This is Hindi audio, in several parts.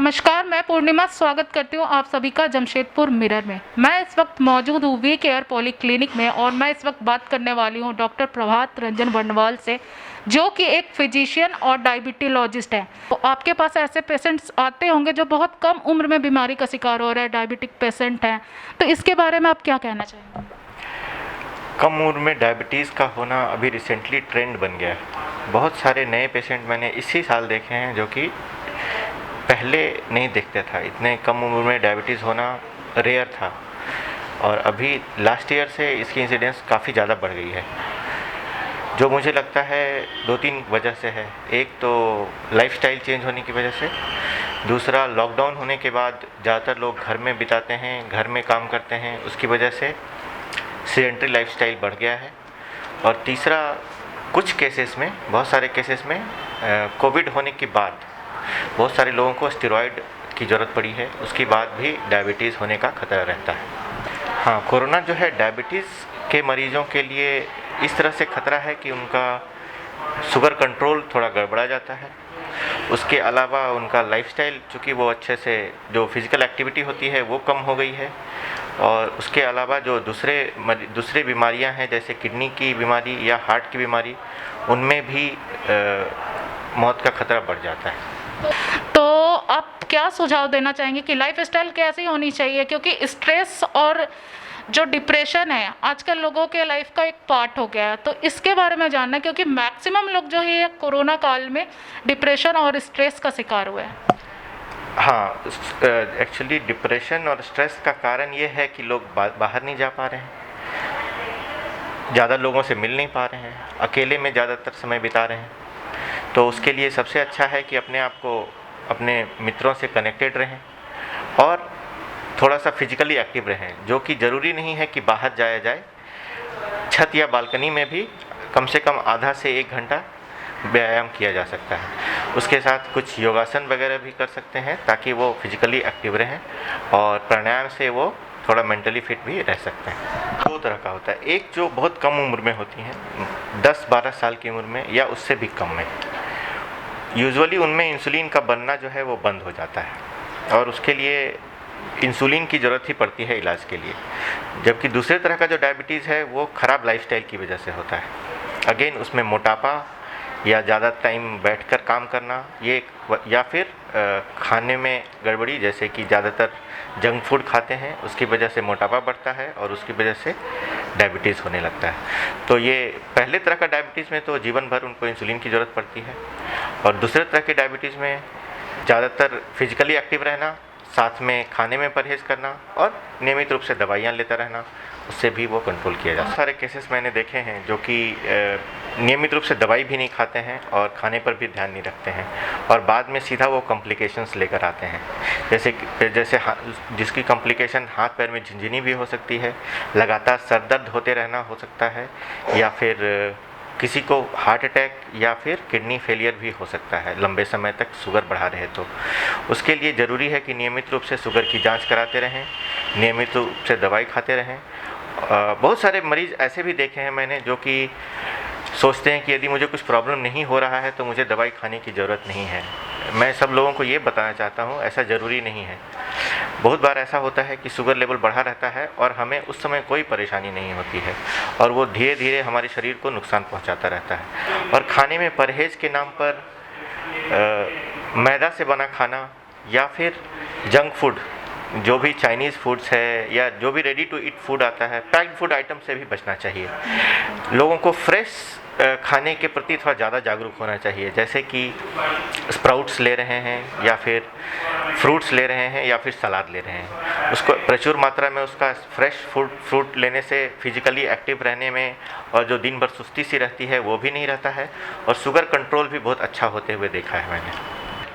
नमस्कार, मैं पूर्णिमा स्वागत करती हूँ आप सभी का जमशेदपुर मिरर में। मैं इस वक्त मौजूद हूँ वी केयर पॉलीक्लिनिक में और मैं इस वक्त बात करने वाली हूँ डॉक्टर प्रभात रंजन बंडवाल से, जो कि एक फिजिशियन और डायबिटोलॉजिस्ट है। तो आपके पास ऐसे पेशेंट्स आते होंगे जो बहुत कम उम्र में बीमारी का शिकार हो रहे हैं, डायबिटिक पेशेंट हैं, तो इसके बारे में आप क्या कहना चाहेंगे? कम उम्र में डायबिटीज़ का होना अभी रिसेंटली ट्रेंड बन गया है। बहुत सारे नए पेशेंट मैंने इसी साल देखे हैं जो कि पहले नहीं देखते था। इतने कम उम्र में डायबिटीज़ होना रेयर था और अभी लास्ट ईयर से इसकी इंसिडेंस काफ़ी ज़्यादा बढ़ गई है, जो मुझे लगता है 2-3 वजह से है। एक तो लाइफस्टाइल चेंज होने की वजह से, दूसरा लॉकडाउन होने के बाद ज़्यादातर लोग घर में बिताते हैं, घर में काम करते हैं, उसकी वजह से सेडेंटरी लाइफस्टाइल बढ़ गया है, और तीसरा कुछ केसेस में, बहुत सारे केसेस में कोविड होने के बाद बहुत सारे लोगों को स्टेरॉइड की ज़रूरत पड़ी है, उसके बाद भी डायबिटीज़ होने का खतरा रहता है। हाँ, कोरोना जो है डायबिटीज़ के मरीज़ों के लिए इस तरह से खतरा है कि उनका शुगर कंट्रोल थोड़ा गड़बड़ा जाता है। उसके अलावा उनका लाइफस्टाइल, चूँकि वो अच्छे से जो फिज़िकल एक्टिविटी होती है वो कम हो गई है, और उसके अलावा जो दूसरे बीमारियां हैं जैसे किडनी की बीमारी या हार्ट की बीमारी, उनमें भी मौत का खतरा बढ़ जाता है। तो आप क्या सुझाव देना चाहेंगे कि लाइफस्टाइल कैसी होनी चाहिए, क्योंकि स्ट्रेस और जो डिप्रेशन है आजकल लोगों के लाइफ का एक पार्ट हो गया है, तो इसके बारे में जानना है, क्योंकि मैक्सिमम लोग जो है कोरोना काल में डिप्रेशन और स्ट्रेस का शिकार हुए हैं। हाँ, एक्चुअली डिप्रेशन और स्ट्रेस का कारण ये है कि लोग बाहर नहीं जा पा रहे हैं, ज़्यादा लोगों से मिल नहीं पा रहे हैं, अकेले में ज़्यादातर समय बिता रहे हैं। तो उसके लिए सबसे अच्छा है कि अपने आप को अपने मित्रों से कनेक्टेड रहें और थोड़ा सा फिजिकली एक्टिव रहें, जो कि ज़रूरी नहीं है कि बाहर जाया जाए। छत या बालकनी में भी कम से कम आधा से 1 घंटा व्यायाम किया जा सकता है। उसके साथ कुछ योगासन वगैरह भी कर सकते हैं ताकि वो फिजिकली एक्टिव रहें, और प्राणायाम से वो थोड़ा मेंटली फिट भी रह सकते हैं। 2 तरह का होता है, एक जो बहुत कम उम्र में होती हैं, 10-12 साल की उम्र में या उससे भी कम में, यूजुअली उनमें इंसुलिन का बनना जो है वो बंद हो जाता है और उसके लिए इंसुलिन की ज़रूरत ही पड़ती है इलाज के लिए। जबकि दूसरे तरह का जो डायबिटीज़ है वो ख़राब लाइफस्टाइल की वजह से होता है। अगेन उसमें मोटापा या ज़्यादा टाइम बैठकर काम करना, ये या फिर खाने में गड़बड़ी, जैसे कि ज़्यादातर जंक फूड खाते हैं, उसकी वजह से मोटापा बढ़ता है और उसकी वजह से डायबिटीज़ होने लगता है। तो ये पहले तरह का डायबिटीज़ में तो जीवन भर उनको इंसुलिन की ज़रूरत पड़ती है, और दूसरे तरह के डायबिटीज़ में ज़्यादातर फिजिकली एक्टिव रहना, साथ में खाने में परहेज़ करना और नियमित रूप से दवाइयाँ लेता रहना, उससे भी वो कंट्रोल किया जा सकता है। सारे केसेस मैंने देखे हैं जो कि नियमित रूप से दवाई भी नहीं खाते हैं और खाने पर भी ध्यान नहीं रखते हैं, और बाद में सीधा वो कॉम्प्लिकेशंस लेकर आते हैं, जैसे जिसकी कॉम्प्लिकेशन हाथ पैर में झिंझिनी भी हो सकती है, लगातार सर दर्द होते रहना हो सकता है, या फिर किसी को हार्ट अटैक या फिर किडनी फेलियर भी हो सकता है लंबे समय तक शुगर बढ़ा रहे तो। उसके लिए ज़रूरी है कि नियमित रूप से शुगर की जांच कराते रहें, नियमित रूप से दवाई खाते रहें। बहुत सारे मरीज़ ऐसे भी देखे हैं मैंने जो कि सोचते हैं कि यदि मुझे कुछ प्रॉब्लम नहीं हो रहा है तो मुझे दवाई खाने की ज़रूरत नहीं है। मैं सब लोगों को ये बताना चाहता हूँ, ऐसा ज़रूरी नहीं है। बहुत बार ऐसा होता है कि शुगर लेवल बढ़ा रहता है और हमें उस समय कोई परेशानी नहीं होती है, और वो धीरे धीरे हमारे शरीर को नुकसान पहुंचाता रहता है। और खाने में परहेज़ के नाम पर मैदा से बना खाना या फिर जंक फूड, जो भी चाइनीज़ फूड्स है या जो भी रेडी टू ईट फूड आता है, पैक्ड फूड आइटम से भी बचना चाहिए। लोगों को फ्रेश खाने के प्रति थोड़ा ज़्यादा जागरूक होना चाहिए, जैसे कि स्प्राउट्स ले रहे हैं या फिर फ्रूट्स ले रहे हैं या फिर सलाद ले रहे हैं, उसको प्रचुर मात्रा में उसका फ्रेश फ्रूट लेने से फिजिकली एक्टिव रहने में और जो दिन भर सुस्ती सी रहती है वो भी नहीं रहता है, और शुगर कंट्रोल भी बहुत अच्छा होते हुए देखा है मैंने।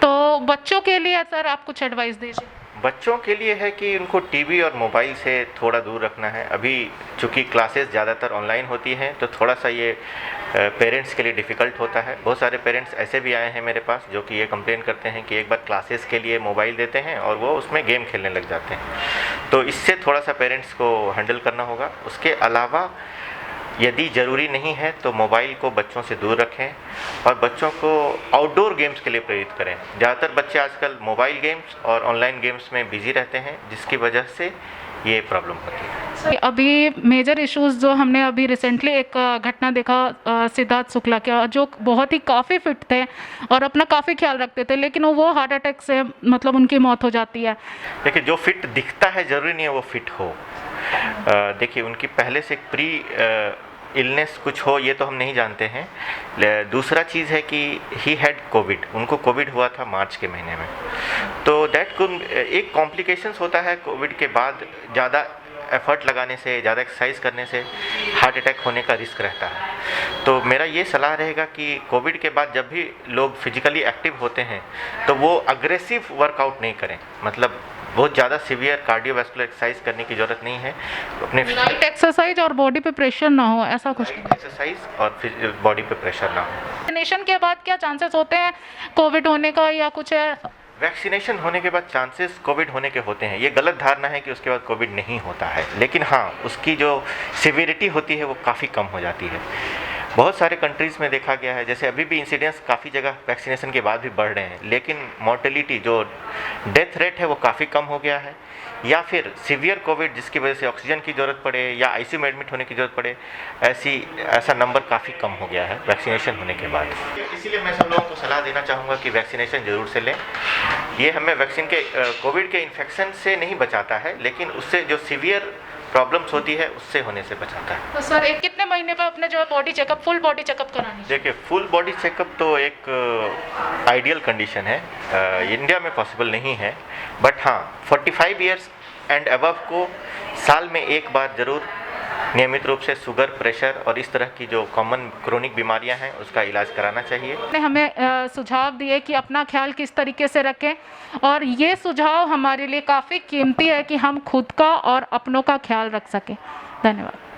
तो बच्चों के लिए सर आप कुछ एडवाइस दीजिए। बच्चों के लिए है कि उनको टीवी और मोबाइल से थोड़ा दूर रखना है। अभी चूँकि क्लासेस ज़्यादातर ऑनलाइन होती हैं तो थोड़ा सा ये पेरेंट्स के लिए डिफ़िकल्ट होता है। बहुत सारे पेरेंट्स ऐसे भी आए हैं मेरे पास जो कि ये कंप्लेन करते हैं कि एक बार क्लासेस के लिए मोबाइल देते हैं और वो उसमें गेम खेलने लग जाते हैं, तो इससे थोड़ा सा पेरेंट्स को हैंडल करना होगा। उसके अलावा यदि ज़रूरी नहीं है तो मोबाइल को बच्चों से दूर रखें और बच्चों को आउटडोर गेम्स के लिए प्रेरित करें। ज़्यादातर बच्चे आजकल मोबाइल गेम्स और ऑनलाइन गेम्स में बिजी रहते हैं, जिसकी वजह से ये प्रॉब्लम होती है। अभी मेजर इश्यूज जो हमने अभी रिसेंटली एक घटना देखा सिद्धार्थ शुक्ला का, जो बहुत ही काफ़ी फिट थे और अपना काफ़ी ख्याल रखते थे, लेकिन वो हार्ट अटैक से मतलब उनकी मौत हो जाती है। देखिए, जो फिट दिखता है ज़रूरी नहीं है वो फिट हो। देखिए, उनकी पहले से एक प्री इलनेस कुछ हो ये तो हम नहीं जानते हैं। दूसरा चीज़ है कि ही हैड कोविड, उनको कोविड हुआ था मार्च के महीने में, तो दैट कुड एक कॉम्प्लिकेशंस होता है कोविड के बाद। ज़्यादा एफर्ट लगाने से, ज़्यादा एक्सरसाइज करने से हार्ट अटैक होने का रिस्क रहता है। तो मेरा ये सलाह रहेगा कि कोविड के बाद जब भी लोग फिजिकली एक्टिव होते हैं तो वो अग्रेसिव वर्कआउट नहीं करें, मतलब बहुत ज़्यादा सीवियर कार्डियोवैस्कुलर एक्सरसाइज करने की ज़रूरत नहीं है। अपने लाइट एक्सरसाइज और बॉडी पे प्रेशर ना हो, ऐसा कुछ। एक्सरसाइज और बॉडी पे प्रेशर ना हो। वैक्सीनेशन के बाद क्या चांसेस होते हैं कोविड होने का या कुछ है? वैक्सीनेशन होने के बाद चांसेस कोविड होने के होते हैं। ये गलत धारणा है कि उसके बाद कोविड नहीं होता है, लेकिन हाँ, उसकी जो सिवियरिटी होती है वो काफ़ी कम हो जाती है। बहुत सारे कंट्रीज़ में देखा गया है, जैसे अभी भी इंसिडेंट्स काफ़ी जगह वैक्सीनेशन के बाद भी बढ़ रहे हैं, लेकिन मॉर्टेलिटी जो डेथ रेट है वो काफ़ी कम हो गया है। या फिर सीवियर कोविड जिसकी वजह से ऑक्सीजन की ज़रूरत पड़े या आईसीयू में एडमिट होने की ज़रूरत पड़े, ऐसा नंबर काफ़ी कम हो गया है वैक्सीनेशन होने के बाद। इसीलिए मैं सब लोगों को सलाह देना चाहूँगा कि वैक्सीनेशन ज़रूर से लें। ये हमें वैक्सीन के कोविड के इन्फेक्शन से नहीं बचाता है, लेकिन उससे जो सीवियर प्रॉब्लम्स होती है उससे होने से बचाता है। तो सर एक कितने महीने पे अपने जो है body checkup, full body checkup करानी चाहिए? देखिए, फुल बॉडी चेकअप तो एक आइडियल कंडीशन है, इंडिया में पॉसिबल नहीं है, बट हाँ 45 इयर्स एंड अबव को साल में एक बार ज़रूर नियमित रूप से शुगर, प्रेशर और इस तरह की जो कॉमन क्रोनिक बीमारियां हैं उसका इलाज कराना चाहिए। ने हमें सुझाव दिए कि अपना ख्याल किस तरीके से रखें, और ये सुझाव हमारे लिए काफ़ी कीमती है कि हम खुद का और अपनों का ख्याल रख सकें। धन्यवाद।